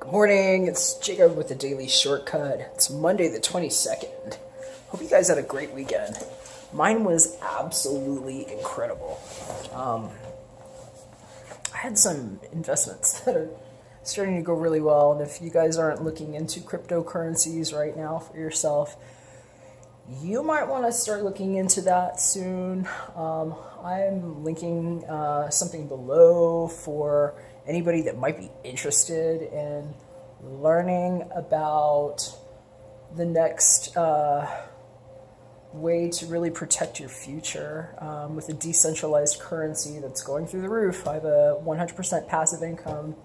Good morning, it's Jacob with the Daily Shortcut. It's Monday the 22nd. Hope you guys had a great weekend. Mine was absolutely incredible. I had some investments that are starting to go really well, and if you guys aren't looking into cryptocurrencies right now for yourself, you might want to start looking into that soon. I'm linking something below for anybody that might be interested in learning about the next way to really protect your future with a decentralized currency that's going through the roof. I have a 100% passive income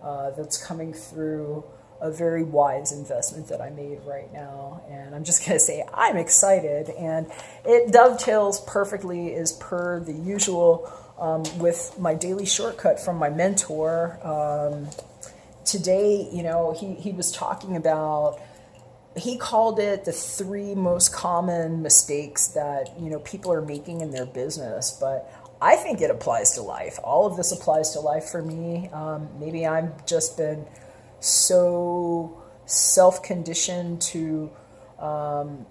that's coming through a very wise investment that I made right now. And I'm just going to say I'm excited, and it dovetails perfectly as per the usual with my daily shortcut from my mentor. Today, he was talking about, he called it the 3 most common mistakes that, people are making in their business. But I think it applies to life. All of this applies to life for me. Maybe I've just been so self-conditioned to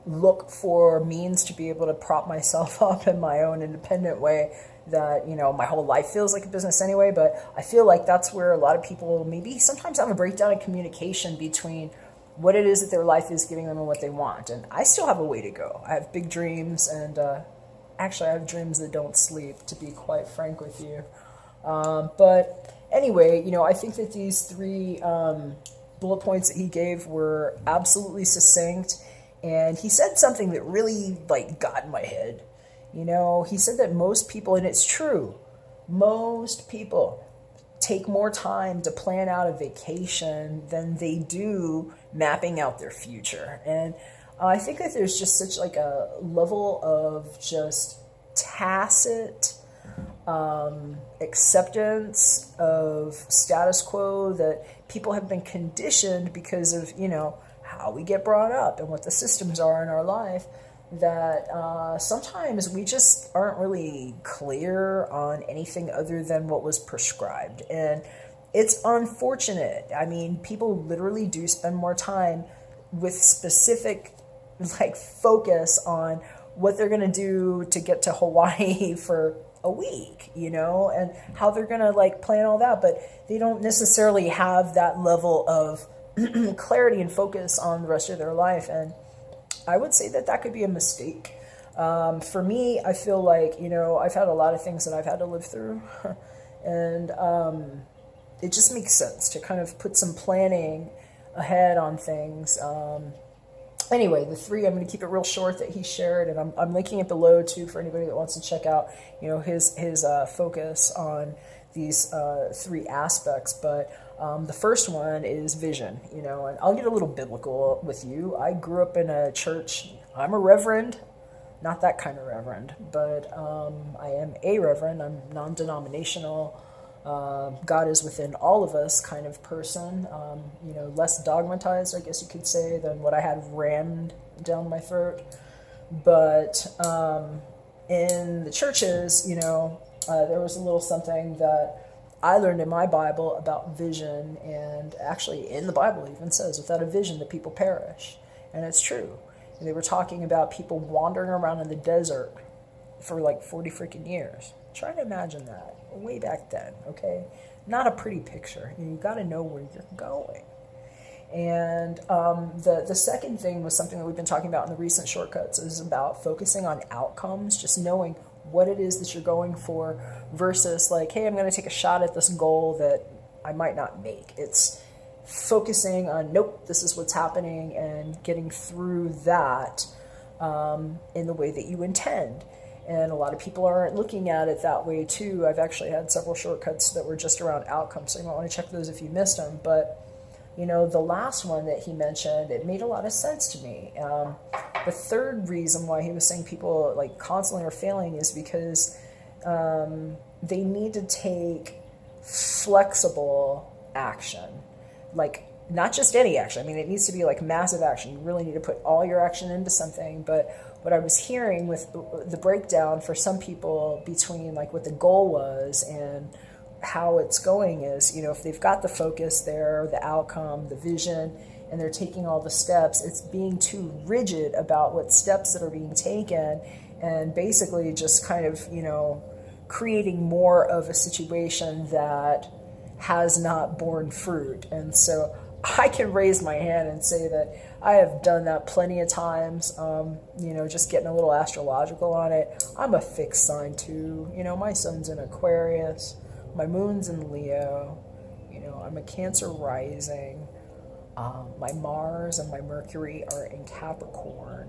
look for means to be able to prop myself up in my own independent way that, my whole life feels like a business anyway. But I feel like that's where a lot of people maybe sometimes have a breakdown in communication between what it is that their life is giving them and what they want. And I still have a way to go. I have big dreams, and actually I have dreams that don't sleep, to be quite frank with you. But anyway, I think that these 3 bullet points that he gave were absolutely succinct. And he said something that really got in my head. He said that most people, and it's true, most people take more time to plan out a vacation than they do mapping out their future. And I think that there's just such a level of just tacit acceptance of status quo that people have been conditioned because of, how we get brought up and what the systems are in our life, that sometimes we just aren't really clear on anything other than what was prescribed. And it's unfortunate. I mean, people literally do spend more time with specific focus on what they're going to do to get to Hawaii for a week, and how they're going to plan all that, but they don't necessarily have that level of clarity and focus on the rest of their life. And I would say that could be a mistake. For me, I feel like, I've had a lot of things that I've had to live through, and it just makes sense to kind of put some planning ahead on things. Anyway, the 3, I'm going to keep it real short, that he shared, and I'm linking it below too for anybody that wants to check out, his focus on these 3 aspects. But the first one is vision, and I'll get a little biblical with you. I grew up in a church. I'm a reverend, not that kind of reverend, but I am a reverend. I'm non-denominational. God is within all of us kind of person, less dogmatized, I guess you could say, than what I had rammed down my throat. But in the churches, there was a little something that I learned in my Bible about vision, and actually in the Bible it even says, without a vision the people perish. And it's true. And they were talking about people wandering around in the desert for 40 freaking years. Try to imagine that way back then, okay? Not a pretty picture. You got to know where you're going. And the second thing was something that we've been talking about in the recent shortcuts, is about focusing on outcomes, just knowing what it is that you're going for versus hey, I'm going to take a shot at this goal that I might not make. It's focusing on, nope, this is what's happening, and getting through that in the way that you intend. And a lot of people aren't looking at it that way too. I've actually had several shortcuts that were just around outcomes, so you might want to check those if you missed them. But the last one that he mentioned, it made a lot of sense to me. The third reason why he was saying people constantly are failing is because they need to take flexible action, not just any action. I mean, it needs to be massive action. You really need to put all your action into something. But what I was hearing with the breakdown for some people between what the goal was and how it's going is, if they've got the focus there, the outcome, the vision, and they're taking all the steps, it's being too rigid about what steps that are being taken, and basically just kind of, creating more of a situation that has not borne fruit. And so I can raise my hand and say that I have done that plenty of times, just getting a little astrological on it. I'm a fixed sign too. My sun's in Aquarius, my moon's in Leo, I'm a Cancer rising. My Mars and my Mercury are in Capricorn.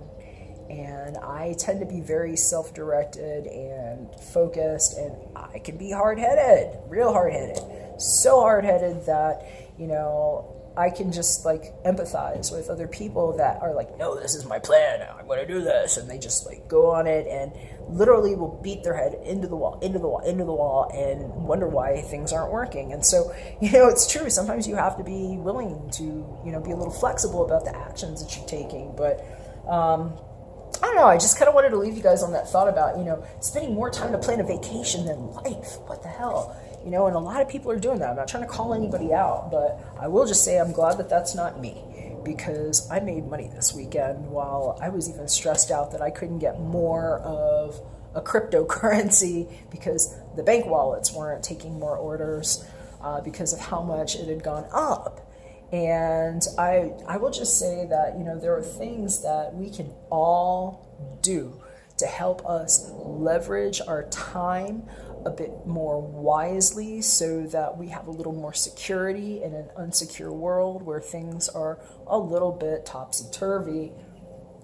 And I tend to be very self-directed and focused, and I can be hard-headed, real hard-headed. So hard-headed that, I can just empathize with other people that are like, no, this is my plan, I'm going to do this. And they just go on it and literally will beat their head into the wall, and wonder why things aren't working. And so, it's true. Sometimes you have to be willing to, be a little flexible about the actions that you're taking. But, I don't know, I just kind of wanted to leave you guys on that thought about, spending more time to plan a vacation than life. What the hell? And a lot of people are doing that. I'm not trying to call anybody out, but I will just say I'm glad that that's not me, because I made money this weekend while I was even stressed out that I couldn't get more of a cryptocurrency because the bank wallets weren't taking more orders because of how much it had gone up. And I will just say that, there are things that we can all do to help us leverage our time a bit more wisely so that we have a little more security in an unsecure world where things are a little bit topsy-turvy.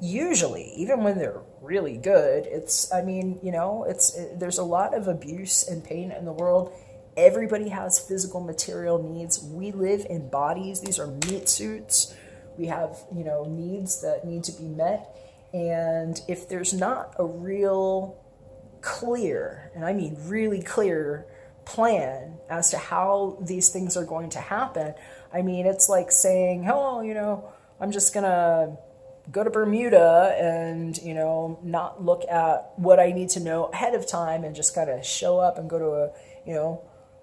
Usually, even when they're really good, there's a lot of abuse and pain in the world. Everybody has physical material needs. We live in bodies. These are meat suits. We have, needs that need to be met. And if there's not a real clear, and I mean really clear, plan as to how these things are going to happen, it's like saying, I'm just going to go to Bermuda and, not look at what I need to know ahead of time and just kind of show up and go to a,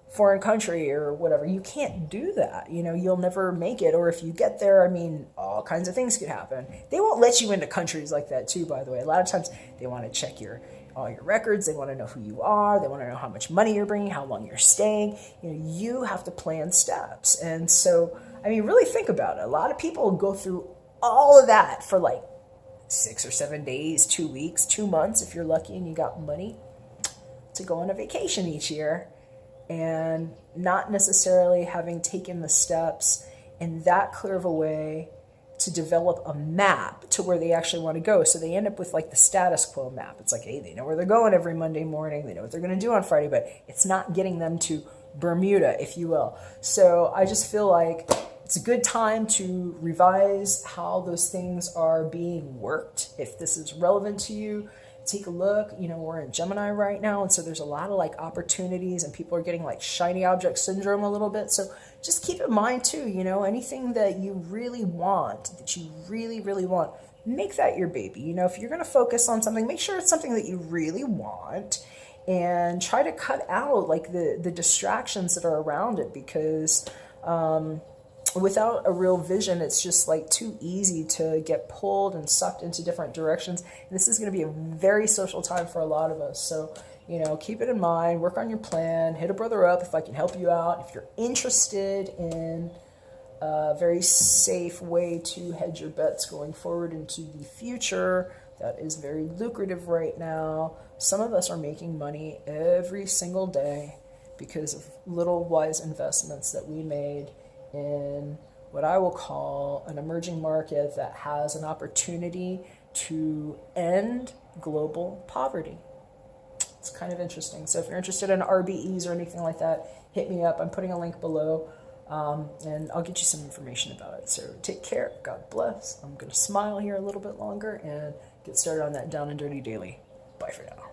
foreign country or whatever. You can't do that. You'll never make it. Or if you get there, all kinds of things could happen. They won't let you into countries like that too, by the way. A lot of times they want to check all your records. They want to know who you are. They want to know how much money you're bringing, how long you're staying. You have to plan steps. And so, really think about it. A lot of people go through all of that for 6 or 7 days, 2 weeks, 2 months, if you're lucky and you got money to go on a vacation each year, and not necessarily having taken the steps in that clear of a way to develop a map to where they actually want to go. So they end up with the status quo map. It's hey, they know where they're going every Monday morning. They know what they're going to do on Friday, but it's not getting them to Bermuda, if you will. So I just feel like it's a good time to revise how those things are being worked. If this is relevant to you, take a look. We're in Gemini right now, and so there's a lot of opportunities, and people are getting shiny object syndrome a little bit. So just keep in mind too, anything that you really want, that you really, really want, make that your baby. If you're going to focus on something, make sure it's something that you really want, and try to cut out the distractions that are around it, because without a real vision, it's just too easy to get pulled and sucked into different directions. And this is going to be a very social time for a lot of us. So, keep it in mind, work on your plan, hit a brother up if I can help you out. If you're interested in a very safe way to hedge your bets going forward into the future, that is very lucrative right now. Some of us are making money every single day because of little wise investments that we made in what I will call an emerging market that has an opportunity to end global poverty. It's kind of interesting. So if you're interested in RBEs or anything like that, hit me up. I'm putting a link below, and I'll get you some information about it. So take care. God bless. I'm going to smile here a little bit longer and get started on that down and dirty daily. Bye for now.